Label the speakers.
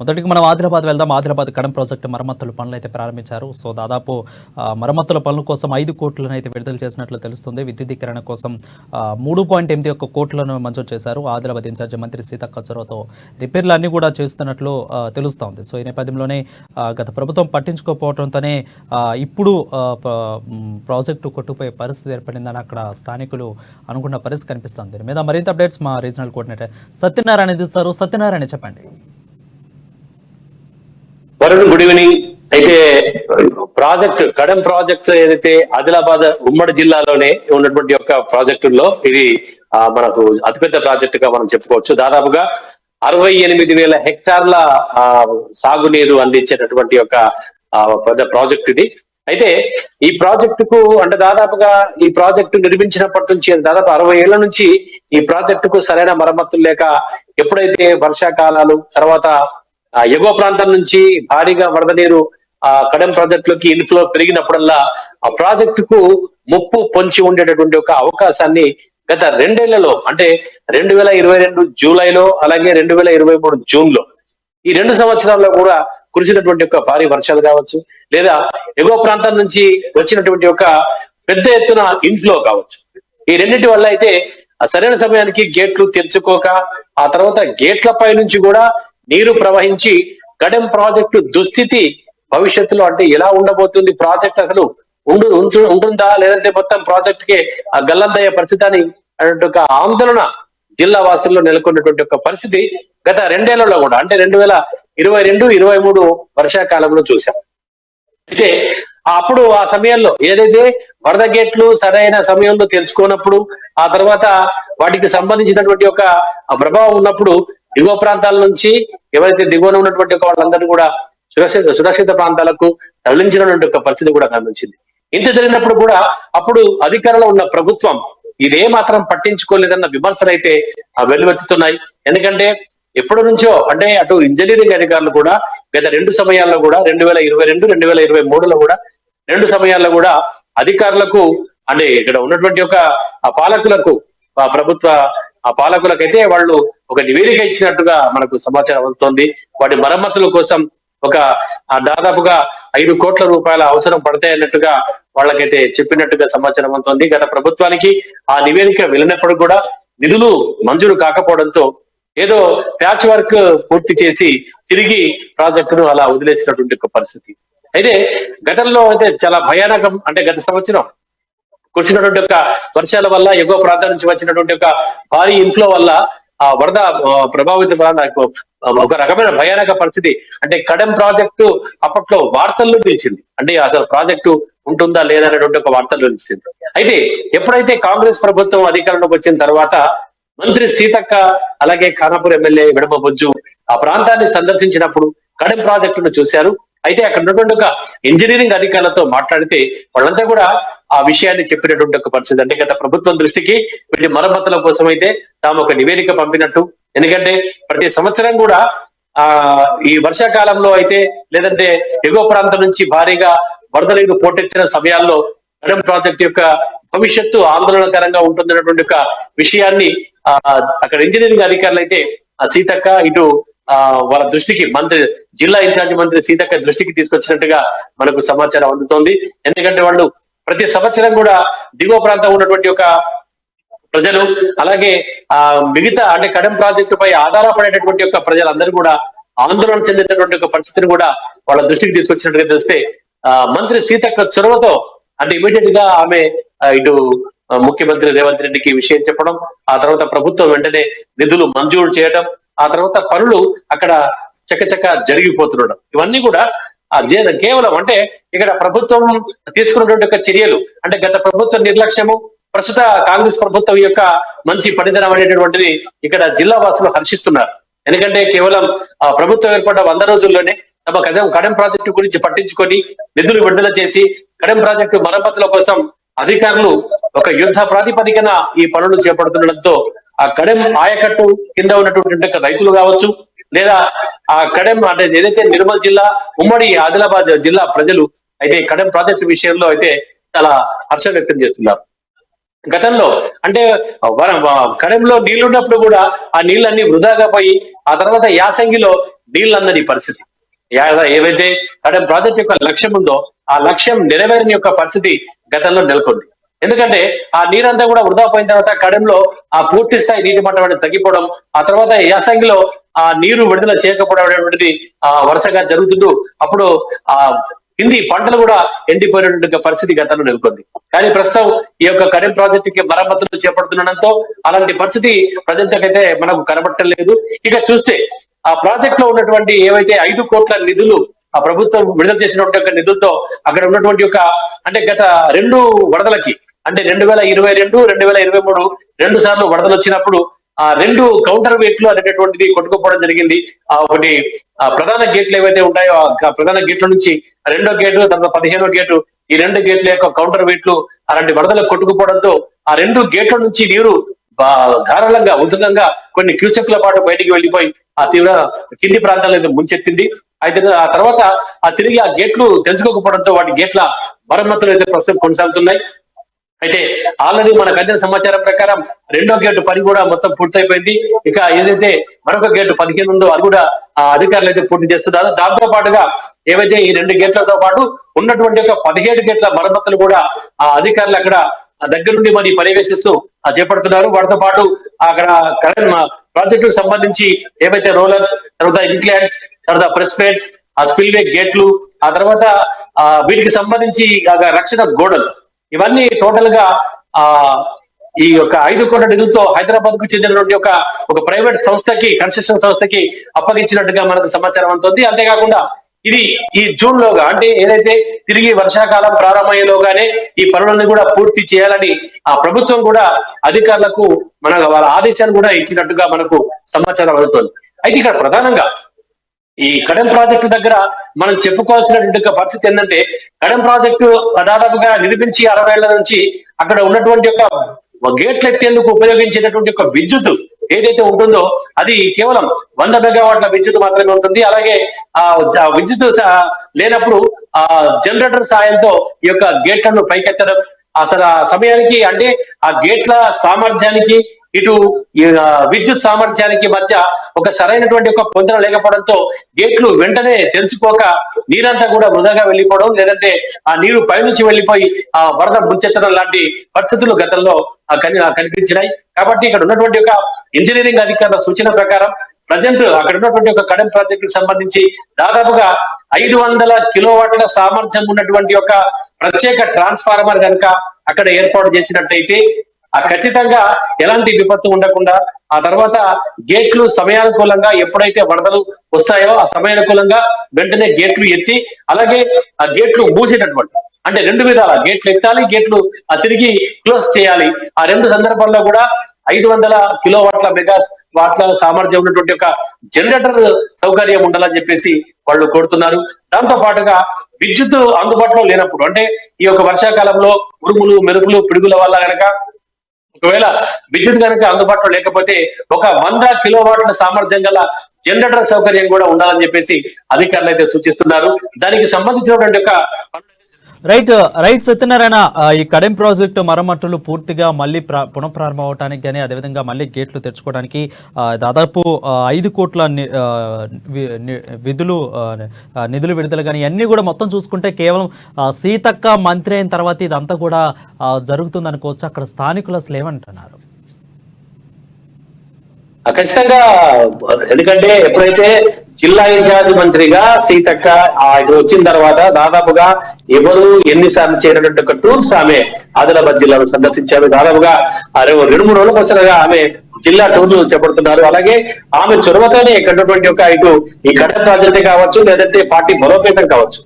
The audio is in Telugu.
Speaker 1: మొదటికి మనం ఆదిలాబాద్ వెళ్దాం. ఆదిలాబాద్ కడెం ప్రాజెక్టు మరమ్మతుల పనులైతే ప్రారంభించారు. సో దాదాపు మరమ్మతుల పనుల కోసం 5 కోట్లను అయితే విడుదల చేసినట్లు తెలుస్తుంది. విద్యుదీకరణ కోసం 3.81 కోట్లను మంజూరు చేశారు. ఆదిలాబాద్ ఇన్ఛార్జి మంత్రి సీతక్క చొరవతో రిపేర్లు అన్ని కూడా చేస్తున్నట్లు తెలుస్తోంది. సో ఈ నేపథ్యంలోనే గత ప్రభుత్వం పట్టించుకోకపోవడంతోనే ఇప్పుడు ప్రాజెక్టు కొట్టుకుపోయే పరిస్థితి ఏర్పడిందని అక్కడ స్థానికులు అనుకున్న పరిస్థితి కనిపిస్తోంది. దీని మీద మరింత అప్డేట్స్ మా రీజనల్ కోఆర్డినేటర్ సత్యనారాయణ ఇస్తారు. సత్యనారాయణ చెప్పండి.
Speaker 2: Varun, good evening. అయితే ప్రాజెక్ట్ కడెం ప్రాజెక్ట్ ఏదైతే ఆదిలాబాద్ ఉమ్మడి జిల్లాలోనే ఉన్నటువంటి యొక్క ప్రాజెక్టుల్లో ఇది మనకు అతిపెద్ద ప్రాజెక్ట్ గా మనం చెప్పుకోవచ్చు. దాదాపుగా 68,000 హెక్టార్ల సాగునీరు అందించేటటువంటి యొక్క పెద్ద ప్రాజెక్ట్ ఇది. అయితే ఈ ప్రాజెక్టుకు అంటే దాదాపుగా ఈ ప్రాజెక్టు నిర్మించినప్పటి నుంచి దాదాపు 60 ఏళ్ల నుంచి ఈ ప్రాజెక్టుకు సరైన మరమ్మతులు లేక ఎప్పుడైతే వర్షాకాలాలు తర్వాత ఎగువ ప్రాంతం నుంచి భారీగా వరద నీరు కడెం ప్రాజెక్టులోకి ఇన్ఫ్లో పెరిగినప్పుడల్లా ఆ ప్రాజెక్టుకు ముప్పు పొంచి ఉండేటటువంటి ఒక అవకాశాన్ని గత 2 ఏళ్లలో అంటే 2022 జూలైలో అలాగే 2023 జూన్ లో ఈ 2 సంవత్సరాల్లో కూడా కురిసినటువంటి ఒక భారీ వర్షాలు కావచ్చు, లేదా ఎగువ ప్రాంతం నుంచి వచ్చినటువంటి ఒక పెద్ద ఎత్తున ఇన్ఫ్లో కావచ్చు. ఈ రెండింటి వల్ల అయితే సరైన సమయానికి గేట్లు తెరుచుకోక ఆ తర్వాత గేట్లపై నుంచి కూడా నీరు ప్రవహించి కడెం ప్రాజెక్టు దుస్థితి భవిష్యత్తులో అంటే ఎలా ఉండబోతుంది, ప్రాజెక్ట్ అసలు ఉంటుందా లేదంటే మొత్తం ప్రాజెక్ట్ కి గల్లంతయ్యే పరిస్థితి అని ఒక ఆందోళన జిల్లా వాసుల్లో నెలకొన్నటువంటి ఒక పరిస్థితి గత 2 ఏళ్లలో కూడా అంటే 2022-23 వర్షాకాలంలో చూసాం. అయితే అప్పుడు ఆ సమయంలో ఏదైతే వరద గేట్లు సరైన సమయంలో తెలుసుకున్నప్పుడు ఆ తర్వాత వాటికి సంబంధించినటువంటి ఒక ప్రభావం ఉన్నప్పుడు దిగువ ప్రాంతాల నుంచి ఎవరైతే దిగువన ఉన్నటువంటి వాళ్ళందరినీ కూడా సురక్షిత ప్రాంతాలకు తరలించినటువంటి ఒక పరిస్థితి కూడా కనిపించింది. ఇంత జరిగినప్పుడు కూడా అప్పుడు అధికారంలో ఉన్న ప్రభుత్వం ఇదే మాత్రం పట్టించుకోలేదన్న విమర్శలు అయితే వెల్లువెత్తుతున్నాయి. ఎందుకంటే ఎప్పటి నుంచో అంటే అటు ఇంజనీరింగ్ అధికారులు కూడా గత 2 సమయాల్లో కూడా 2022-2023లో కూడా 2 సమయాల్లో కూడా అధికారులకు అంటే ఇక్కడ ఉన్నటువంటి ఒక పాలకులకు ప్రభుత్వ పాలకులకైతే వాళ్ళు ఒక నివేదిక ఇచ్చినట్టుగా మనకు సమాచారం అందుతోంది. వాటి మరమ్మతుల కోసం ఒక దాదాపుగా 5 కోట్ల రూపాయల అవసరం పడతాయన్నట్టుగా వాళ్ళకైతే చెప్పినట్టుగా సమాచారం అందుతోంది. గత ప్రభుత్వానికి ఆ నివేదిక వెళ్ళినప్పుడు కూడా నిధులు మంజూరు కాకపోవడంతో ఏదో ప్యాచ్ వర్క్ పూర్తి చేసి తిరిగి ప్రాజెక్టును అలా వదిలేసినటువంటి ఒక పరిస్థితి. అయితే గతంలో అయితే చాలా భయానకం అంటే గత సంవత్సరం కురిసినటువంటి ఒక వర్షాల వల్ల ఎగువ ప్రాంతం నుంచి వచ్చినటువంటి ఒక భారీ ఇన్ఫ్లో వల్ల ఆ వరద ప్రభావిత ఒక రకమైన భయానక పరిస్థితి అంటే కడెం ప్రాజెక్టు అప్పట్లో వార్తల్లో నిలిచింది. అంటే అసలు ప్రాజెక్టు ఉంటుందా లేదా అనేటువంటి ఒక వార్తల్లో నిలిచింది. అయితే ఎప్పుడైతే కాంగ్రెస్ ప్రభుత్వం అధికారంలోకి వచ్చిన తర్వాత మంత్రి సీతక్క అలాగే ఖానాపూర్ ఎమ్మెల్యే విడమ బొజ్జు ఆ ప్రాంతాన్ని సందర్శించినప్పుడు కడెం ప్రాజెక్టును చూశారు. అయితే అక్కడ ఉన్నటువంటి ఒక ఇంజనీరింగ్ అధికారులతో మాట్లాడితే వాళ్ళంతా కూడా ఆ విషయాన్ని చెప్పినటువంటి ఒక పరిస్థితి. అంటే గత ప్రభుత్వం దృష్టికి వీటి మరమ్మతుల కోసం అయితే తాము ఒక నివేదిక పంపినట్టు. ఎందుకంటే ప్రతి సంవత్సరం కూడా ఈ వర్షాకాలంలో అయితే లేదంటే ఎగువ ప్రాంతం నుంచి భారీగా వరద నీరు పోటెత్తిన సమయాల్లో కడెం ప్రాజెక్ట్ యొక్క భవిష్యత్తు ఆందోళనకరంగా ఉంటుందన్నటువంటి ఒక విషయాన్ని అక్కడ ఇంజనీరింగ్ అధికారులు అయితే సీతక్క ఇటు వాళ్ళ దృష్టికి మంత్రి జిల్లా ఇన్ఛార్జి మంత్రి సీతక్క దృష్టికి తీసుకొచ్చినట్టుగా మనకు సమాచారం అందుతోంది. ఎందుకంటే వాళ్ళు ప్రతి సంవత్సరం కూడా దిగువ ప్రాంతం ఉన్నటువంటి ఒక ప్రజలు అలాగే మిగతా అంటే కడెం ప్రాజెక్టు పై ఆధారపడేటటువంటి యొక్క ప్రజలందరూ కూడా ఆందోళన చెందేటటువంటి ఒక పరిస్థితిని కూడా వాళ్ళ దృష్టికి తీసుకొచ్చినట్టుగా తెలిస్తే మంత్రి సీతక్క చొరవతో అంటే ఇమీడియట్ గా ఆమె ఇటు ముఖ్యమంత్రి రేవంత్ రెడ్డికి విషయం చెప్పడం, ఆ తర్వాత ప్రభుత్వం వెంటనే నిధులు మంజూరు చేయడం, ఆ తర్వాత పనులు అక్కడ చకచక జరిగిపోతుండడం, ఇవన్నీ కూడా కేవలం అంటే ఇక్కడ ప్రభుత్వం తీసుకున్నటువంటి ఒక చర్యలు అంటే గత ప్రభుత్వ నిర్లక్ష్యము ప్రస్తుత కాంగ్రెస్ ప్రభుత్వం యొక్క మంచి పనితనం అనేటటువంటిది ఇక్కడ జిల్లా వాసులు హర్షిస్తున్నారు. ఎందుకంటే కేవలం ప్రభుత్వం ఏర్పడ్డ 100 రోజుల్లోనే తమ కడెం ప్రాజెక్టు గురించి పట్టించుకొని నిధులు విడుదల చేసి కడెం ప్రాజెక్టు మరమ్మతుల కోసం అధికారులు ఒక యుద్ధ ప్రాతిపదికన ఈ పనులు చేపడుతుండడంతో ఆ కడెం ఆయకట్టు కింద ఉన్నటువంటి రైతులు కావచ్చు లేదా ఆ కడెం అంటే ఏదైతే నిర్మల్ జిల్లా ఉమ్మడి ఆదిలాబాద్ జిల్లా ప్రజలు అయితే కడెం ప్రాజెక్టు విషయంలో అయితే చాలా హర్షం వ్యక్తం చేస్తున్నారు. గతంలో అంటే కడెంలో నీళ్లున్నప్పుడు కూడా ఆ నీళ్ళన్ని వృధాగా పోయి ఆ తర్వాత యాసంగిలో నీళ్ళందని పరిస్థితి. ఏవైతే కడెం ప్రాజెక్ట్ యొక్క లక్ష్యం ఉందో ఆ లక్ష్యం నెరవేరని యొక్క పరిస్థితి గతంలో నెలకొంది. ఎందుకంటే ఆ నీరంతా కూడా వృధా పోయిన తర్వాత కడెంలో ఆ పూర్తి స్థాయి నీటి మట్టం అనేది తగ్గిపోవడం, ఆ తర్వాత యాసంగిలో ఆ నీరు విడుదల చేయకపోవడం అనేటువంటిది వరుసగా జరుగుతుంటూ అప్పుడు ఆ కింది పంటలు కూడా ఎండిపోయినటువంటి పరిస్థితి గతంలో నెలకొంది. కానీ ప్రస్తుతం ఈ యొక్క కడెం ప్రాజెక్టుకి మరమ్మతులు చేపడుతుండడంతో అలాంటి పరిస్థితి ప్రజెంట్ అయితే మనకు కనబట్టలేదు. ఇక చూస్తే ఆ ప్రాజెక్ట్ లో ఉన్నటువంటి ఏవైతే 5 కోట్ల నిధులు ఆ ప్రభుత్వం విడుదల చేసినటువంటి నిధులతో అక్కడ ఉన్నటువంటి ఒక అంటే గత 2 వరదలకి అంటే 2022, 2023 2 సార్లు వరదలు వచ్చినప్పుడు ఆ 2 కౌంటర్ వెయిట్లు అనేటటువంటిది కొట్టుకుపోవడం జరిగింది. ఒకటి ప్రధాన గేట్లు ఏవైతే ఉంటాయో ఆ ప్రధాన గేట్ల నుంచి 2వ గేటు, తర్వాత 15వ గేటు, ఈ 2 గేట్ల యొక్క కౌంటర్ వెయిట్లు అలాంటి వరదలు కొట్టుకుపోవడంతో ఆ 2 గేట్ల నుంచి నీరు ధారాళంగా ఉధృతంగా కొన్ని క్యూసెక్ల పాటు బయటికి వెళ్లిపోయి ఆ తీవ్ర కింది ప్రాంతాలను ముంచెత్తింది. అయితే ఆ తర్వాత తిరిగి ఆ గేట్లు తెలుసుకోకపోవడంతో వాటి గేట్ల మరమ్మతులు అయితే ప్రస్తుతం కొనసాగుతున్నాయి. అయితే ఆల్రెడీ మనకు అందిన సమాచారం ప్రకారం 2వ గేటు పని కూడా మొత్తం పూర్తయిపోయింది. ఇక ఏదైతే మరొక గేటు 15 ఉందో అది కూడా అధికారులు అయితే పూర్తి చేస్తున్నారు. దాంతో పాటుగా ఏవైతే ఈ 2 గేట్లతో పాటు ఉన్నటువంటి ఒక 17 గేట్ల మరమ్మతులు కూడా ఆ అధికారులు అక్కడ దగ్గరుండి మరి పర్యవేక్షిస్తూ చేపడుతున్నారు. వాటితో పాటు అక్కడ ప్రాజెక్టుకు సంబంధించి ఏవైతే రోలర్స్, తర్వాత ఇంక్లాండ్స్, తర్వాత ప్రెస్ ప్లేట్స్, ఆ స్పిల్వే గేట్లు, ఆ తర్వాత వీటికి సంబంధించి రక్షణ గోడలు, ఇవన్నీ టోటల్ గా ఈ యొక్క 5 కోట్ల నిధులతో హైదరాబాద్ కు చెందినటువంటి ఒక ప్రైవేట్ సంస్థకి, కన్స్ట్రక్షన్ సంస్థకి అప్పగించినట్టుగా మనకు సమాచారం అందుతుంది. అంతేకాకుండా ఇది ఈ జూన్ లోగా అంటే ఏదైతే తిరిగి వర్షాకాలం ప్రారంభమయ్యేలోగానే ఈ పనులను కూడా పూర్తి చేయాలని ఆ ప్రభుత్వం కూడా అధికారులకు వాళ్ళ ఆదేశాలు కూడా ఇచ్చినట్టుగా మనకు సమాచారం అందుతుంది. అయితే ఇక్కడ ప్రధానంగా ఈ కడెం ప్రాజెక్టు దగ్గర మనం చెప్పుకోవాల్సినటువంటి పరిస్థితి ఏంటంటే కడెం ప్రాజెక్టు దాదాపుగా నిర్మించి 60 ఏళ్ల నుంచి అక్కడ ఉన్నటువంటి గేట్లు ఎత్తేందుకు ఉపయోగించేటటువంటి విద్యుత్ ఏదైతే ఉంటుందో అది కేవలం 100 మెగావాట్ల విద్యుత్ మాత్రమే ఉంటుంది. అలాగే ఆ విద్యుత్ లేనప్పుడు ఆ జనరేటర్ సాయంతో ఈ యొక్క గేట్లను పైకెత్తడం, అసలు ఆ సమయానికి అంటే ఆ గేట్ల సామర్థ్యానికి ఇటు విద్యుత్ సామర్థ్యానికి మధ్య ఒక సరైనటువంటి పొందన లేకపోవడంతో గేట్లు వెంటనే తెరుచుకోక నీరంతా కూడా వృధాగా వెళ్ళిపోవడం, లేదంటే ఆ నీరు పైనుంచి వెళ్ళిపోయి ఆ వరద ముంచెత్తడం లాంటి పరిస్థితులు గతంలో కనిపించినాయి. కాబట్టి ఇక్కడ ఉన్నటువంటి ఇంజనీరింగ్ అధికారుల సూచన ప్రకారం ప్రజెంట్ అక్కడ ఉన్నటువంటి కడెం ప్రాజెక్టుకు సంబంధించి దాదాపుగా 500 కిలోవాట్ల సామర్థ్యం ఉన్నటువంటి ప్రత్యేక ట్రాన్స్ఫార్మర్ కనుక అక్కడ ఏర్పాటు చేసినట్టయితే ఖచ్చితంగా ఎలాంటి విపత్తు ఉండకుండా ఆ తర్వాత గేట్లు సమయానుకూలంగా ఎప్పుడైతే వరదలు వస్తాయో ఆ సమయానుకూలంగా వెంటనే గేట్లు ఎత్తి అలాగే ఆ గేట్లు మూసేటటువంటి అంటే 2 విధాల గేట్లు ఎత్తాలి, గేట్లు తిరిగి క్లోజ్ చేయాలి. ఆ 2 సందర్భాల్లో కూడా 500 కిలోవాట్ల మెగావాట్ల సామర్థ్యం ఉన్నటువంటి జనరేటర్ సౌకర్యం ఉండాలని చెప్పేసి వాళ్ళు కోరుతున్నారు. దాంతో పాటుగా విద్యుత్ అందుబాటులో లేనప్పుడు అంటే ఈ వర్షాకాలంలో ఉరుములు, మెరుపులు, పిడుగుల వల్ల గనక ఒకవేళ విద్యుత్ కనుక అందుబాటులో లేకపోతే 100 కిలోవాట్ల సామర్థ్యం గల జనరేటర్ సౌకర్యం కూడా ఉండాలని చెప్పేసి అధికారులు అయితే సూచిస్తున్నారు. దానికి సంబంధించినటువంటి
Speaker 1: రైట్ సత్యనారాయణ, ఈ కడెం ప్రాజెక్టు మరమ్మతులు పూర్తిగా మళ్ళీ పునఃప్రారంభం అవడానికి కానీ అదేవిధంగా మళ్ళీ గేట్లు తెచ్చుకోవడానికి దాదాపు 5 కోట్ల నిధులు విడుదల కానీ ఇవన్నీ కూడా మొత్తం చూసుకుంటే కేవలం సీతక్క మంత్రి అయిన తర్వాత ఇదంతా కూడా జరుగుతుంది అనుకోవచ్చు. అక్కడ స్థానికులు అసలు ఏమంటున్నారు?
Speaker 2: ఖచ్చితంగా, ఎందుకంటే ఎప్పుడైతే జిల్లా ఇన్ఛార్జ్ మంత్రిగా సీతక్క వచ్చిన తర్వాత దాదాపుగా ఎవరు ఎన్నిసార్లు చేరినటువంటి టూర్స్ ఆమె ఆదిలాబాద్ జిల్లాను సందర్శించారు. దాదాపుగా 2-3 రోజుల కోసంగా ఆమె జిల్లా టూర్లు చేపడుతున్నారు. అలాగే ఆమె చొరవతోనే ఇక్కడ ఇటు ఈ కడెం ప్రాజెక్టే కావచ్చు, లేదంటే పార్టీ బలోపేతం కావచ్చు,